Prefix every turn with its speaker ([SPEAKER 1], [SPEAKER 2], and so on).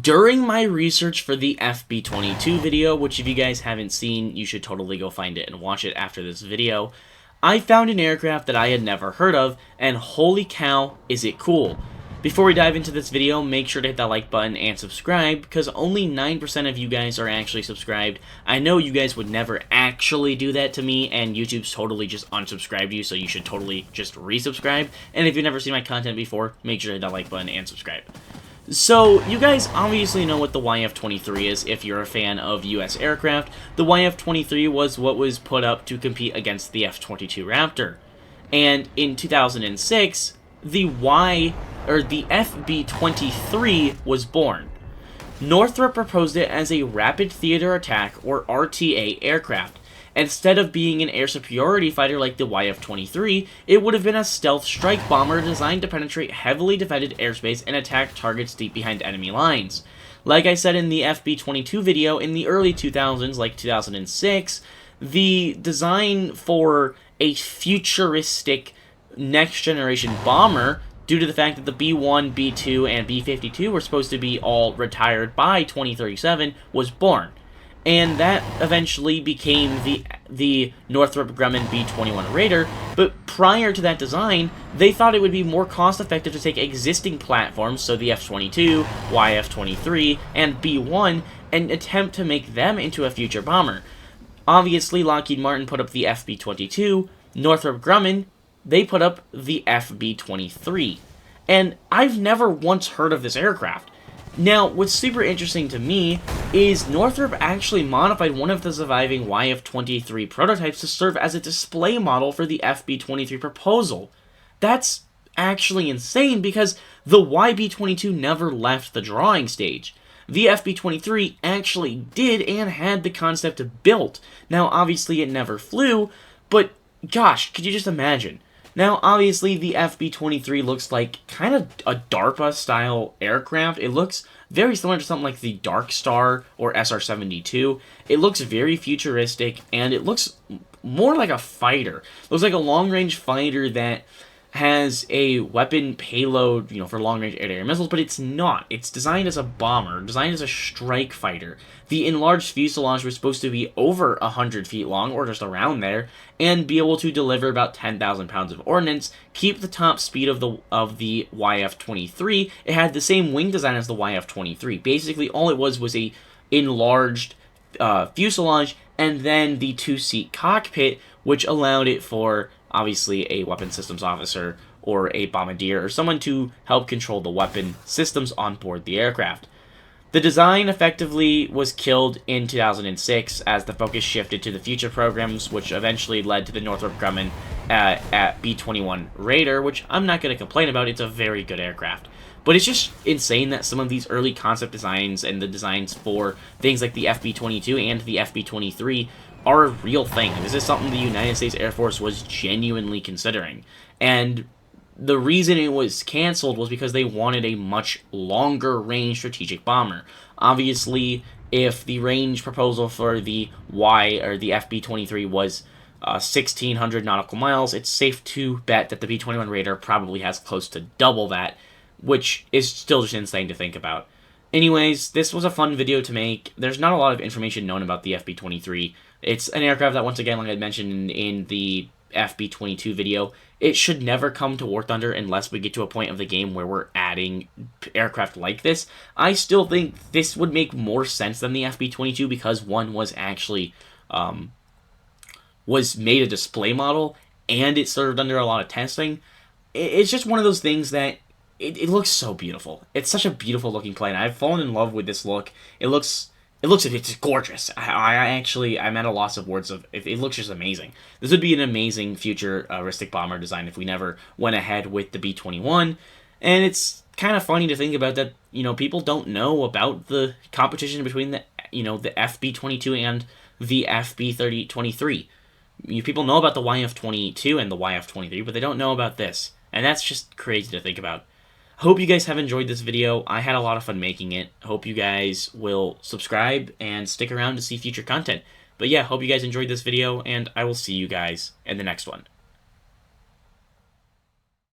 [SPEAKER 1] During my research for the FB-22 video, which if you guys haven't seen, you should totally go find it and watch it after this video, I found an aircraft that I had never heard of, and holy cow, is it cool. Before we dive into this video, make sure to hit that like button and subscribe, because only 9% of you guys are actually subscribed. I know you guys would never actually do that to me, and YouTube's totally just unsubscribed you, so you should totally just resubscribe. And if you've never seen my content before, make sure to hit that like button and subscribe. So, you guys obviously know what the YF-23 is if you're a fan of US aircraft. The YF-23 was what was put up to compete against the F-22 Raptor. And in 2006, the FB-23 was born. Northrop proposed it as a Rapid Theater Attack, or RTA, aircraft. Instead of being an air superiority fighter like the YF-23, it would have been a stealth strike bomber designed to penetrate heavily defended airspace and attack targets deep behind enemy lines. Like I said in the FB-22 video, in the early 2000s, like 2006, the design for a futuristic next-generation bomber, due to the fact that the B-1, B-2, and B-52 were supposed to be all retired by 2037, was born. And that eventually became the Northrop Grumman B-21 Raider, but prior to that design, they thought it would be more cost-effective to take existing platforms, so the F-22, YF-23, and B-1, and attempt to make them into a future bomber. Obviously, Lockheed Martin put up the FB-22, Northrop Grumman, they put up the FB-23. And I've never once heard of this aircraft. Now, what's super interesting to me is Northrop actually modified one of the surviving YF-23 prototypes to serve as a display model for the FB-23 proposal. That's actually insane because the YB-22 never left the drawing stage. The FB-23 actually did and had the concept built. Now, obviously it never flew, but gosh, could you just imagine? Now, obviously, the FB-23 looks like kind of a DARPA-style aircraft. It looks very similar to something like the Dark Star or SR-72. It looks very futuristic, and it looks more like a fighter. It looks like a long-range fighter that has a weapon payload, for long-range air-to-air missiles, but it's not. It's designed as a bomber, designed as a strike fighter. The enlarged fuselage was supposed to be over 100 feet long, or just around there, and be able to deliver about 10,000 pounds of ordnance, keep the top speed of the YF-23. It had the same wing design as the YF-23. Basically, all it was a enlarged fuselage, and then the two-seat cockpit, which allowed it for obviously a weapon systems officer or a bombardier or someone to help control the weapon systems on board the aircraft. The design effectively was killed in 2006 as the focus shifted to the future programs, which eventually led to the Northrop Grumman at B-21 Raider, which I'm not going to complain about. It's a very good aircraft. But it's just insane that some of these early concept designs and the designs for things like the FB-22 and the FB-23 are a real thing. This is something the United States Air Force was genuinely considering. And the reason it was canceled was because they wanted a much longer range strategic bomber. Obviously, if the range proposal for the FB-23 was 1,600 nautical miles, it's safe to bet that the B-21 Raider probably has close to double that, which is still just insane to think about. Anyways, this was a fun video to make. There's not a lot of information known about the FB-23. It's an aircraft that, once again, like I mentioned in the FB-22 video, it should never come to War Thunder unless we get to a point of the game where we're adding aircraft like this. I still think this would make more sense than the FB-22 because one was actually was made a display model and it served under a lot of testing. It's just one of those things that it looks so beautiful. It's such a beautiful looking plane. I've fallen in love with this look. It's gorgeous. I'm at a loss of words. It looks just amazing. This would be an amazing futuristic bomber design if we never went ahead with the B-21. And it's kind of funny to think about that, people don't know about the competition between the FB-22 and the FB-23. People know about the YF-22 and the YF-23, but they don't know about this. And that's just crazy to think about. Hope you guys have enjoyed this video. I had a lot of fun making it. Hope you guys will subscribe and stick around to see future content. But yeah, hope you guys enjoyed this video, and I will see you guys in the next one.